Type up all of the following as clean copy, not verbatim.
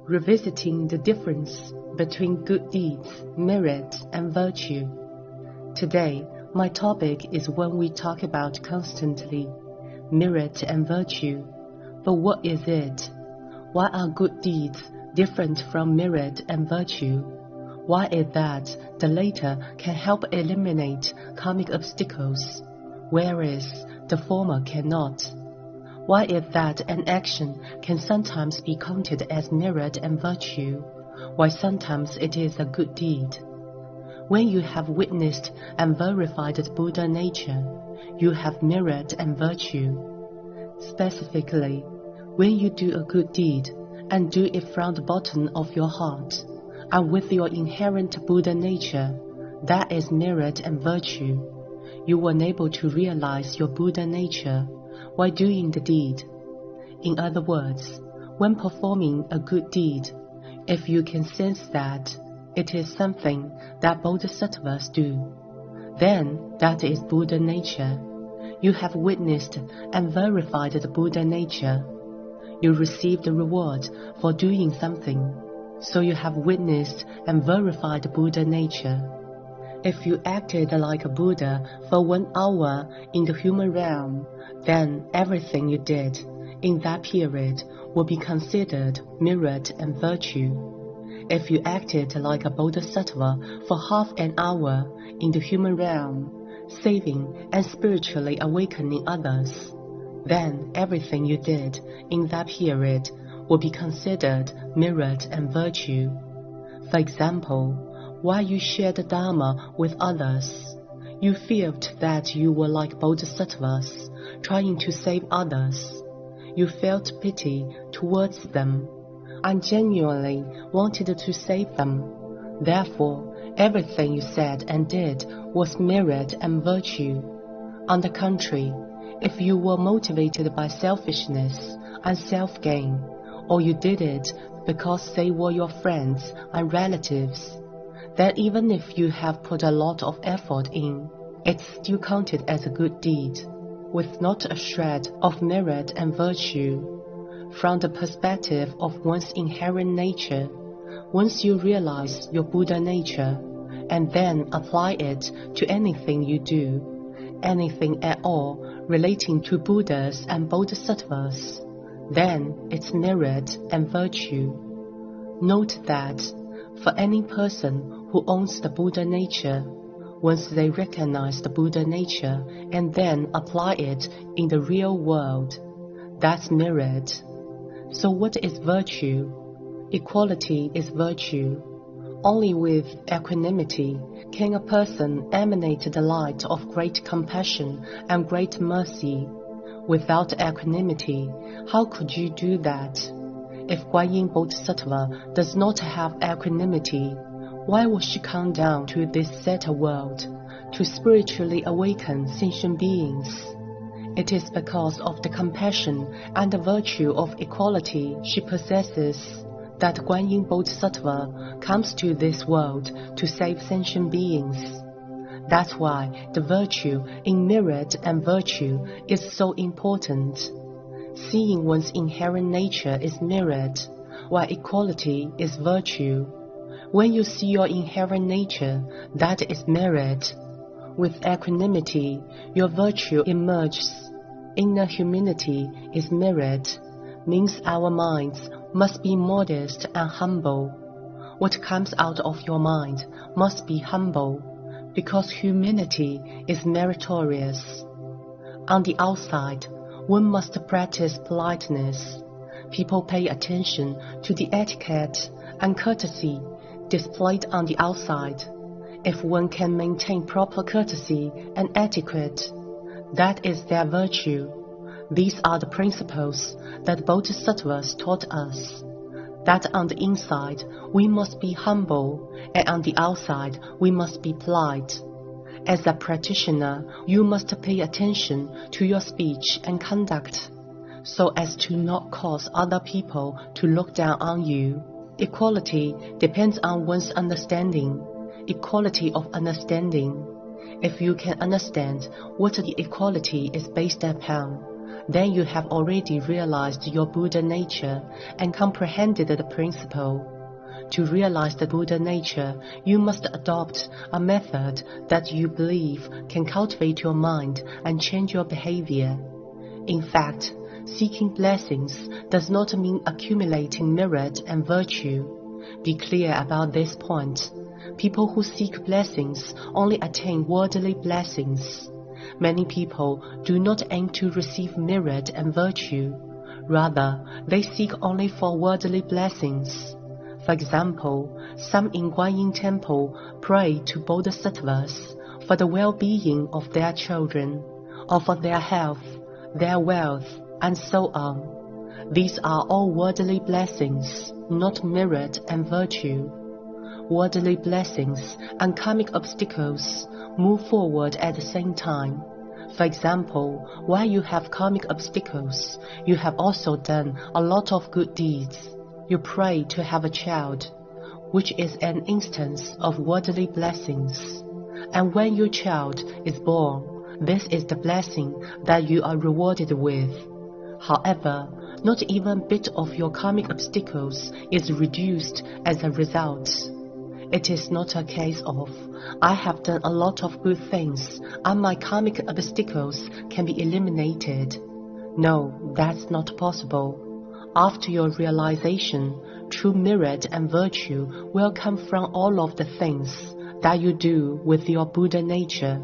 revisiting the difference between good deeds, merit, and virtue. Today, my topic is one we talk about constantly, merit and virtue. But what is it? Why are good deeds different from merit and virtue? Why is that the latter can help eliminate karmic obstacles, whereas the former cannot? Why is that an action can sometimes be counted as merit and virtue, while sometimes it is a good deed? When you have witnessed and verified the Buddha nature, you have merit and virtue. Specifically, when you do a good deed and do it from the bottom of your heart, and with your inherent Buddha nature, that is merit and virtue. You were able to realize your Buddha nature while doing the deed. In other words, when performing a good deed, if you can sense that it is something that bodhisattvas do, then that is Buddha nature. You have witnessed and verified the Buddha nature. You receive the reward for doing something, so you have witnessed and verified the Buddha nature. If you acted like a Buddha for 1 hour in the human realm, then everything you did in that period will be considered merit and virtue. If you acted like a bodhisattva for half an hour in the human realm, saving and spiritually awakening others, then everything you did in that period will be considered merit and virtue. For example, while you shared the Dharma with others, you felt that you were like bodhisattvas trying to save others. You felt pity towards them and genuinely wanted to save them. Therefore, everything you said and did was merit and virtue. On the contrary, if you were motivated by selfishness and self-gain, or you did it because they were your friends and relatives, then even if you have put a lot of effort in, it's still counted as a good deed, with not a shred of merit and virtue. From the perspective of one's inherent nature, once you realize your Buddha nature, and then apply it to anything you do, anything at all relating to Buddhas and Bodhisattvas, then it's merit and virtue. Note that for any person who owns the Buddha nature, once they recognize the Buddha nature and then apply it in the real world, that's merit. So what is virtue? Equality is virtue. Only with equanimity can a person emanate the light of great compassion and great mercy. Without equanimity, how could you do that? If Guanyin Bodhisattva does not have equanimity, why would she come down to this Zeta world to spiritually awaken sentient beings? It is because of the compassion and the virtue of equality she possesses that Guanyin Bodhisattva comes to this world to save sentient beings. That's why the virtue in merit and virtue is so important. Seeing one's inherent nature is merit, while equality is virtue. When you see your inherent nature, that is merit. With equanimity, your virtue emerges. Inner humility is merit, means our minds must be modest and humble. What comes out of your mind must be humble, because humility is meritorious. On the outside, one must practice politeness. People pay attention to the etiquette and courtesy displayed on the outside. If one can maintain proper courtesy and etiquette, that is their virtue. These are the principles that Bodhisattvas taught us. That on the inside we must be humble, and on the outside we must be polite. As a practitioner, you must pay attention to your speech and conduct, so as to not cause other people to look down on you. Equality depends on one's understanding, equality of understanding. If you can understand what the equality is based upon, then you have already realized your Buddha nature and comprehended the principle. To realize the Buddha nature, you must adopt a method that you believe can cultivate your mind and change your behavior. In fact, seeking blessings does not mean accumulating merit and virtue. Be clear about this point. People who seek blessings only attain worldly blessings. Many people do not aim to receive merit and virtue. Rather, they seek only for worldly blessings. For example, some in Guanyin Temple pray to Bodhisattvas for the well-being of their children, or for their health, their wealth, and so on. These are all worldly blessings, not merit and virtue. Worldly blessings and karmic obstacles move forward at the same time. For example, while you have karmic obstacles, you have also done a lot of good deeds. You pray to have a child, which is an instance of worldly blessings. And when your child is born, this is the blessing that you are rewarded with. However, not even a bit of your karmic obstacles is reduced as a result. It is not a case of, I have done a lot of good things and my karmic obstacles can be eliminated. No, that's not possible. After your realization, true merit and virtue will come from all of the things that you do with your Buddha nature.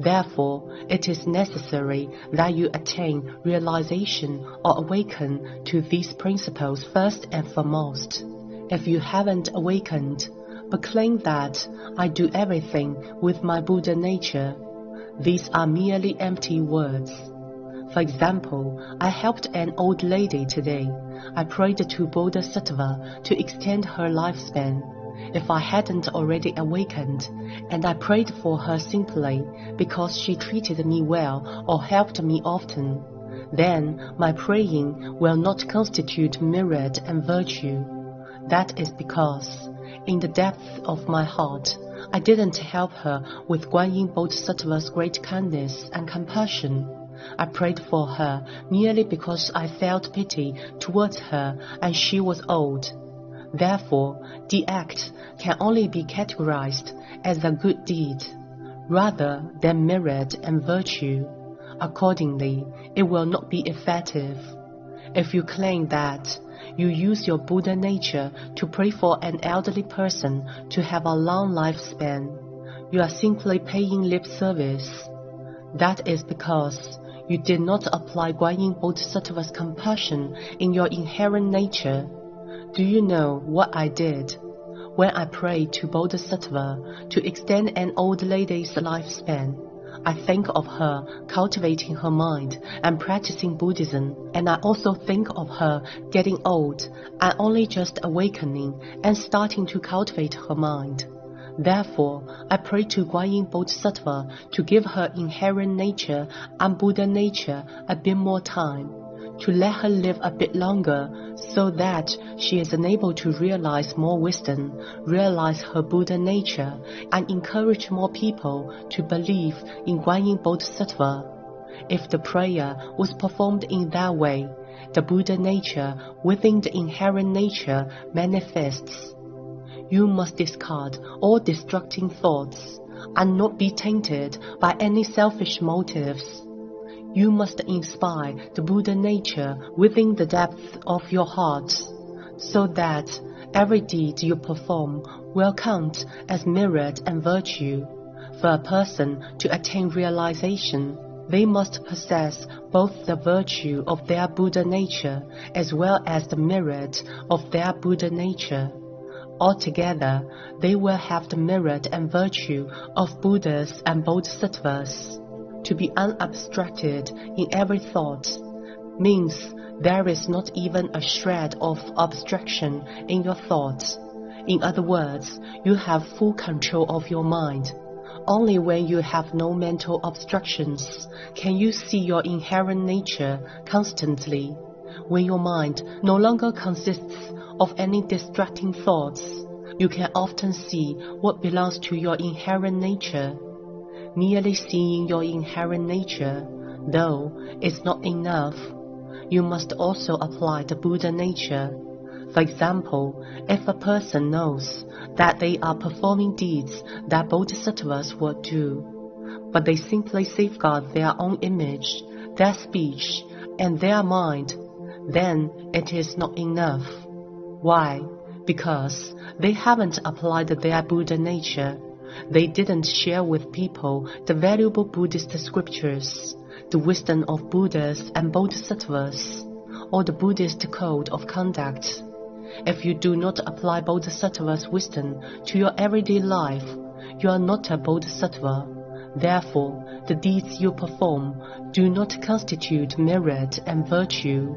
Therefore, it is necessary that you attain realization or awaken to these principles first and foremost. If you haven't awakened, but claim that I do everything with my Buddha nature, these are merely empty words. For example, I helped an old lady today. I prayed to Bodhisattva to extend her lifespan. If I hadn't already awakened, and I prayed for her simply because she treated me well or helped me often, then my praying will not constitute merit and virtue. That is because, in the depth of my heart, I didn't help her with Guanyin Bodhisattva's great kindness and compassion. I prayed for her merely because I felt pity towards her and she was old. Therefore, the act can only be categorized as a good deed, rather than merit and virtue. Accordingly, it will not be effective. If you claim that you use your Buddha nature to pray for an elderly person to have a long lifespan, you are simply paying lip service. That is because you did not apply Guanyin Bodhisattva's compassion in your inherent nature. Do you know what I did? When I prayed to Bodhisattva to extend an old lady's lifespan, I think of her cultivating her mind and practicing Buddhism, and I also think of her getting old and only just awakening and starting to cultivate her mind. Therefore, I pray to Guanyin Bodhisattva to give her inherent nature and Buddha nature a bit more time, to let her live a bit longer so that she is enabled to realize more wisdom, realize her Buddha nature, and encourage more people to believe in Guanyin Bodhisattva. If the prayer was performed in that way, the Buddha nature within the inherent nature manifests. You must discard all distracting thoughts and not be tainted by any selfish motives. You must inspire the Buddha nature within the depth of your heart, so that every deed you perform will count as merit and virtue. For a person to attain realization, they must possess both the virtue of their Buddha nature as well as the merit of their Buddha nature. Altogether, they will have the merit and virtue of Buddhas and Bodhisattvas. To be unabstracted in every thought means there is not even a shred of abstraction in your thoughts. In other words, you have full control of your mind. Only when you have no mental obstructions can you see your inherent nature constantly. When your mind no longer consists of any distracting thoughts, you can often see what belongs to your inherent nature. Merely seeing your inherent nature Though it's not enough, you must also apply the Buddha nature. For example, if a person knows that they are performing deeds that bodhisattvas would do, but they simply safeguard their own image, their speech, and their mind, then it is not enough. Why? Because they haven't applied their Buddha nature. They didn't share with people the valuable Buddhist scriptures, the wisdom of Buddhas and bodhisattvas, or the Buddhist code of conduct. If you do not apply bodhisattva's wisdom to your everyday life, you are not a bodhisattva. Therefore, the deeds you perform do not constitute merit and virtue.